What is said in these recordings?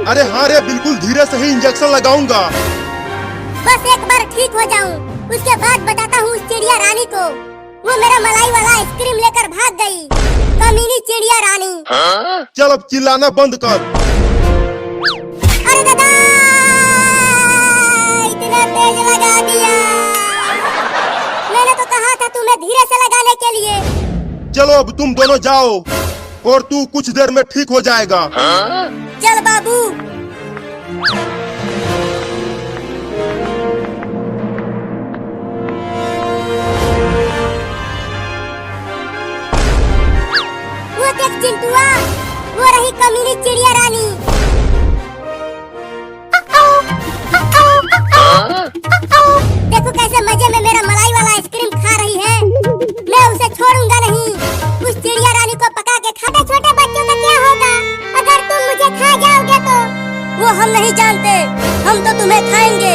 अरे हाँ रे, बिल्कुल धीरे से ही इंजेक्शन लगाऊंगा। बस एक बार ठीक हो जाऊं, उसके बाद बताता हूँ उस चिड़िया रानी को। वो मेरा मलाई वाला आइसक्रीम लेकर भाग गई, कमीनी चिड़िया रानी। चल अब चिल्लाना बंद कर। अरे दादा, इतना तेज लगा दिया। मैंने तो कहा था तुम्हें धीरे से लगाने के लिए। चलो अब तुम दोनों जाओ और तू कुछ देर में ठीक हो जाएगा। चल बाबू। वो देख चिंटुआ, वो रही कमीनी चिड़िया रानी। देखो कैसे मजे में मेरा मलाई वाला आइसक्रीम खा रही है। मैं उसे छोड़ूंगा नहीं। उस चिड़िया रानी को पका के खाते छोटे बच्चों का क्या होगा अगर तुम मुझे खा जाओगे तो? वो हम नहीं जानते, हम तो तुम्हें खाएंगे।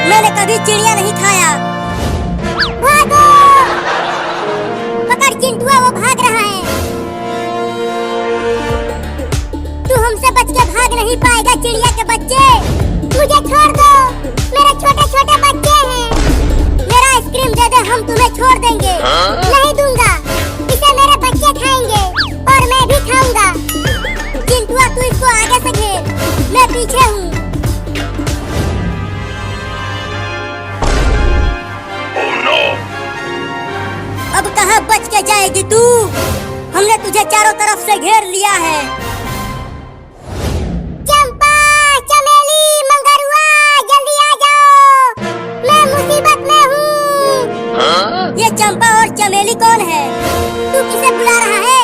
मैंने कभी चिड़िया नहीं खाया। भागो! पकड़ चिंटुआ, वो भाग रहा है। तू हमसे बच के भाग नहीं पाएगा चिड़िया के बच्चे। मुझे छोड़ दो, मेरे छोटे छोटे बच्चे हैं। मेरा आइसक्रीम दे दे, हम तुम्हें छोड़ देंगे। नहीं दूंगा, इसे मेरे बच्चे खाएंगे और मैं भी खाऊंगा। चिंटुआ तू इसको आगे से घेर, मैं पीछे हूँ। अब कहाँ बच के जाएगी तू? हमने तुझे चारों तरफ से घेर लिया है। चंपा, चमेली, मंगरुआ, जल्दी आ जाओ, मैं मुसीबत में हूँ। ये चंपा और चमेली कौन है? तू किसे बुला रहा है?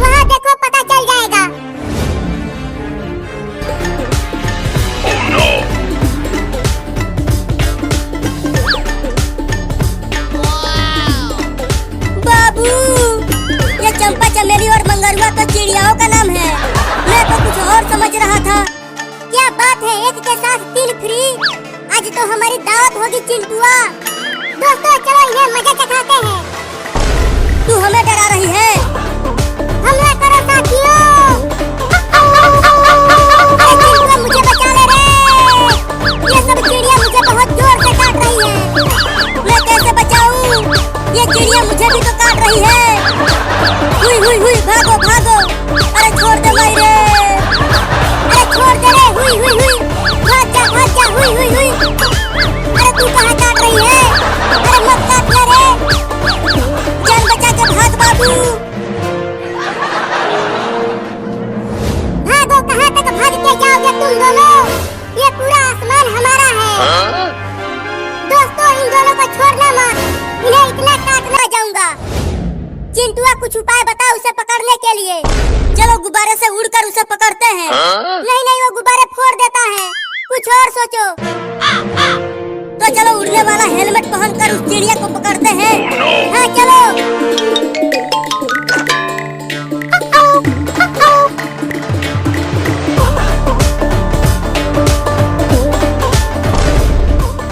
वहाँ देखो, पता चल जाएगा। बाबू, ये चंपा, चमेली और मंगरुआ तो चिड़ियाओं का नाम है। मैं तो कुछ और समझ रहा था। क्या बात है, एक के साथ 3 फ्री? आज तो हमारी दावत होगी चिंटुआ। दोस्तों चलो इन्हें मजा चखाते हैं। तू हमें डरा रही है? हमला करो साथियों। अरे चिंटुआ मुझे बचा ले रे। ये सब चिड़िया मुझे बहुत जोर से काट रही है। मैं कैसे बचाऊं? ये चिड़िया मुझे भी तो काट रही है। हुई हुई हुई, भागो भागो। अरे छोड़ दे भाई रे, अरे छोड़ दे रे। हुई हुई हुई, भाग जा भाग जा। हुई हुई हुई, अरे तू कहाँ काट रही है? अरे मत काट ले रे, जान बचा के भाग बाबू। भागो, कहाँ तक भाग के जाओगे तुम दोनों? ये पूरा आसमान हमारा है। दोस्तों इन दोनों को छोड़ना मत, इन्हें इतना काटना जाऊंगा। चिंटुआ कुछ उपाय बता उसे पकड़ने के लिए। चलो गुब्बारे से उड़कर उसे पकड़ते हैं। नहीं नहीं, वो गुब्बारे फोड़ देता है, कुछ और सोचो। तो चलो उड़ने वाला हेलमेट पहनकर उस चिड़िया को पकड़ते हैं। हाँ चलो।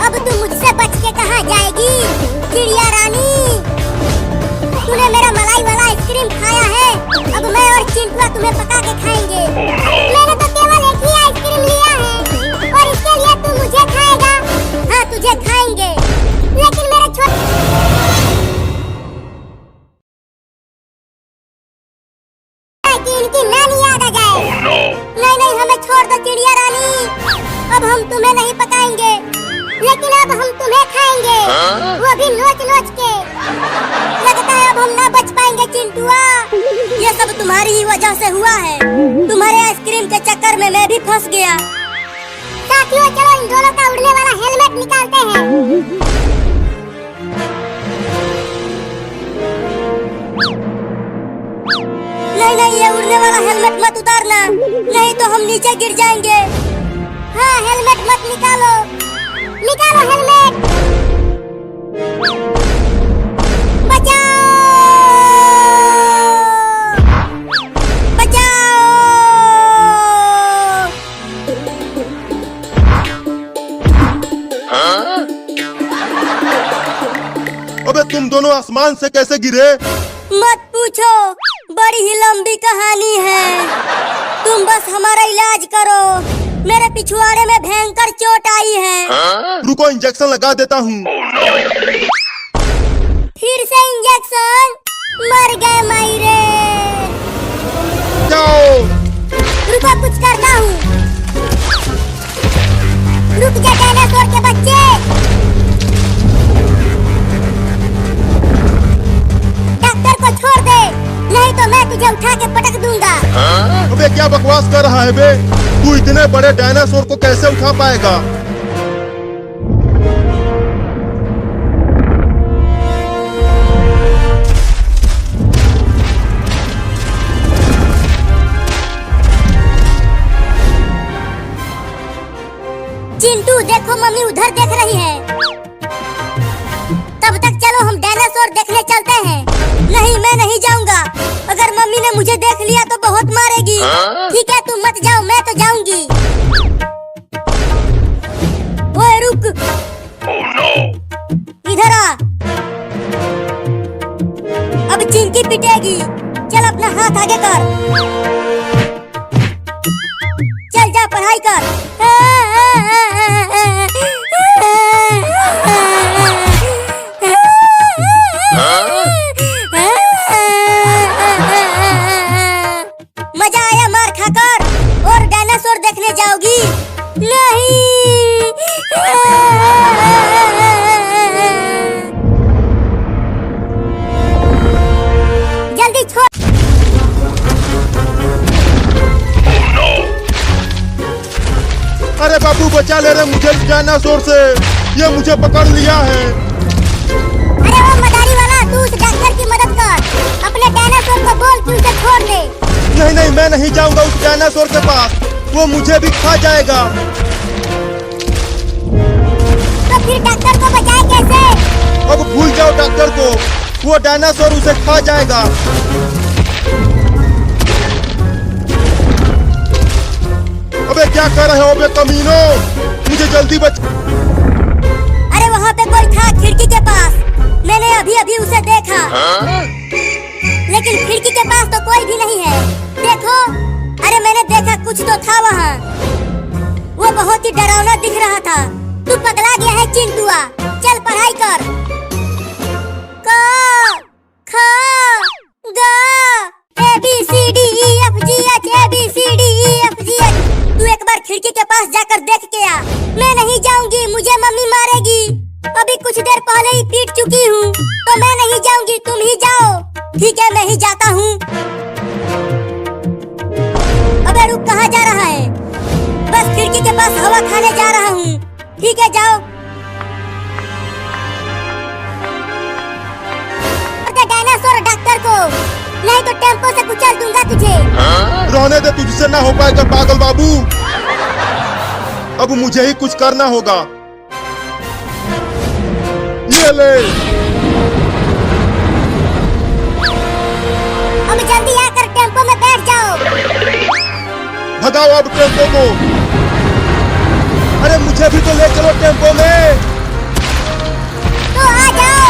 अब तू मुझसे बच के कहाँ जाएगी चिड़िया रानी? तूने मेरा मलाई वाला आइसक्रीम खाया है, अब मैं और चिंटुआ तुम्हें पका के खाएंगे। मैंने तो केवल एक ही आइसक्रीम लिया है और इसके लिए तू मुझे खाएगा? हाँ तुझे खाएंगे, लेकिन मेरे कि इनकी नानी याद आ जाए। नहीं नहीं, हमें छोड़ दो चिड़िया रानी। अब हम तुम्हें नहीं पकाएंगे, लेकिन अब हम तुम्हें खाएंगे, वो भी नोच नोच के। लगता है अब हम ना बच पाएंगे चिंटुआ। ये सब तुम्हारी ही वजह से हुआ है। तुम्हारे आइसक्रीम के चक्कर में मैं भी फंस गया। साथियों चलो इन दोनों का उड़ने वाला हेलमेट निकालते हैं। नहीं नहीं, ये उड़ने वाला हेलमेट मत उतारना, नहीं तो हम नीचे गिर जाएंगे। हाँ हेलमेट मत निकालो, निकालो हेलमेट। बचाओ बचाओ। अबे तुम दोनों आसमान से कैसे गिरे? मत पूछो, बड़ी ही लंबी कहानी है। तुम बस हमारा इलाज करो, मेरे पिछवाड़े में भयंकर चोट आई है। रुको इंजेक्शन लगा देता हूँ। फिर से इंजेक्शन, मर गए मायरे। जाओ। रुको कुछ करता हूँ। रुक जा डायनासोर के बच्चे। डॉक्टर को छोड़ दे, नहीं तो मैं तुझे उठा के पटक दूंगा। अबे क्या बकवास कर रहा है बे? तू इतने बड़े डायनासोर को कैसे उठा पाएगा? चिंटू देखो मम्मी उधर देख रही है। तब तक चलो हम डायनासोर देखने चलते हैं। नहीं मैं नहीं जाऊंगा, अगर मम्मी ने मुझे देख लिया तो बहुत मारेगी। ठीक है तुम मत जाओ, मैं तो जाऊंगी। ओए रुक। इधर आ। अब चिंकी पिटेगी, चल अपना हाथ आगे कर। चल जा पढ़ाई कर। मजा आया मार खाकर? और डायनासोर देखने जाओगी? नहीं। जल्दी छोड़। अरे बाबू बचा ले रे मुझे डायनासोर से, ये मुझे पकड़ लिया है। अरे वो मदारी वाला, तू उस डॉक्टर की मदद कर। अपने डायनासोर को बोल कि उसे छोड़ दे। नहीं नहीं मैं नहीं जाऊंगा उस डायनासोर के पास, वो मुझे भी खा जाएगा। तो फिर डॉक्टर को बचाए कैसे? अब भूल जाओ डॉक्टर को, वो डायनासोर उसे खा जाएगा। अबे क्या कर रहे हो बे कमीनो? मुझे जल्दी बच। अरे वहाँ पे कोई था खिड़की के पास, मैंने अभी अभी उसे देखा। लेकिन खिड़की के पास तो कोई भी नहीं है। देखो, अरे मैंने देखा कुछ तो था वहाँ। वो बहुत ही डरावना दिख रहा था। तू पगला गया है चिंटुआ, चल पढ़ाई कर। क ख ग A B C D E F G H, A B C D E F G H. तू एक बार खिड़की के पास जाकर देख के आ। मैं नहीं जाऊंगी, मुझे मम्मी मारेगी। अभी कुछ देर पहले ही पीट चुकी हूँ, तो मैं नहीं जाऊंगी, तुम ही जाओ। ठीक है मैं ही जाता हूँ। अबे रुक, कहाँ जा रहा है? बस खिड़की के पास हवा खाने जा रहा हूँ। ठीक है जाओ। डायनासोर डॉक्टर को, नहीं तो टेम्पो से कुचल दूंगा तुझे। रहने दे, तुझसे ना हो पाएगा पागल बाबू। अब मुझे ही कुछ करना होगा। ये ले। अब जल्दी आकर टेम्पो में बैठ जाओ। भगाओ अब टेम्पो को। अरे मुझे भी तो ले चलो टेम्पो में। तो आ जाओ।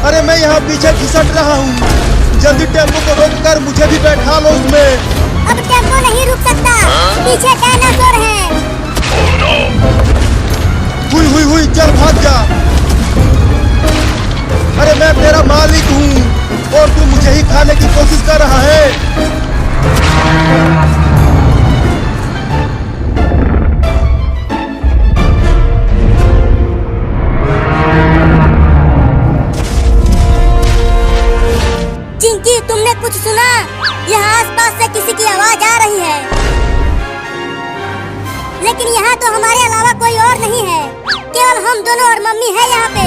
अरे मैं यहाँ पीछे घिसट रहा हूँ, जल्दी टेम्पो को रोक कर मुझे भी बैठा लो उसमें। अब टेम्पो नहीं रुक सकता, पीछे डायनासोर है। हुई चल भाग जा। अरे मैं तेरा मालिक हूँ और तू मुझे ही खाने की कोशिश कर रहा है। चिंकी तुमने कुछ सुना? यहाँ आसपास से किसी की आवाज आ रही है, लेकिन यहाँ तो हमारे अलावा कोई और नहीं है। केवल हम दोनों और मम्मी है यहाँ पे।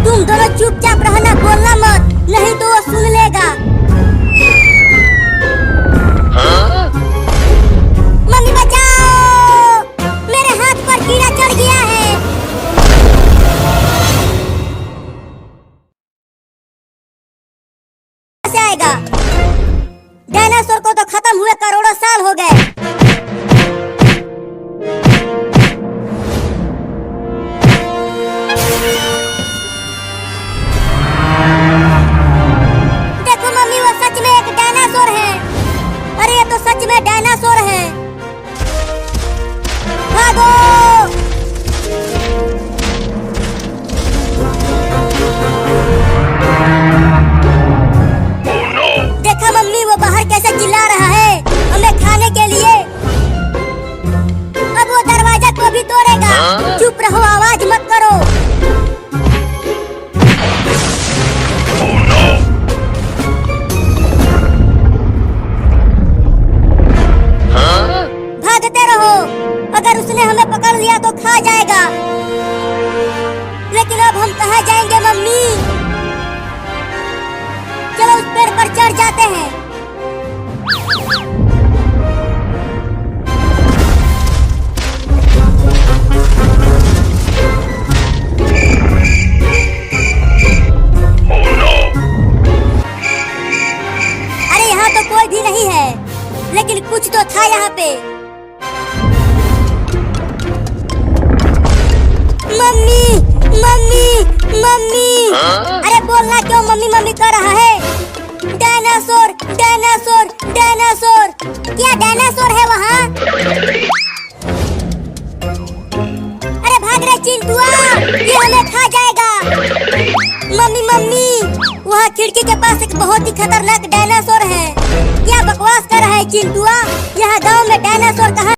तुम दोनों चुपचाप रहना, बोलना मत, नहीं तो वो सुन लेगा। मम्मी बचाओ, मेरे हाथ पर कीड़ा चढ़ गया है। कैसे आएगा? डायनासोर को तो खत्म हुए करोड़ों साल हो गए। कुछ तो था यहाँ पे। मम्मी मम्मी मम्मी, अरे बोलना क्यों मम्मी मम्मी कर रहा है? डायनासोर डायनासोर डायनासोर, क्या डायनासोर है वहाँ? अरे भाग रे चिंटुआ, ये हमें खा जाएगा। मम्मी मम्मी, वहाँ खिड़की के पास एक बहुत ही खतरनाक डायनासोर है। क्या बकवास कर रहा है चिंटुआ? यहाँ गांव में डायनासोर कहाँ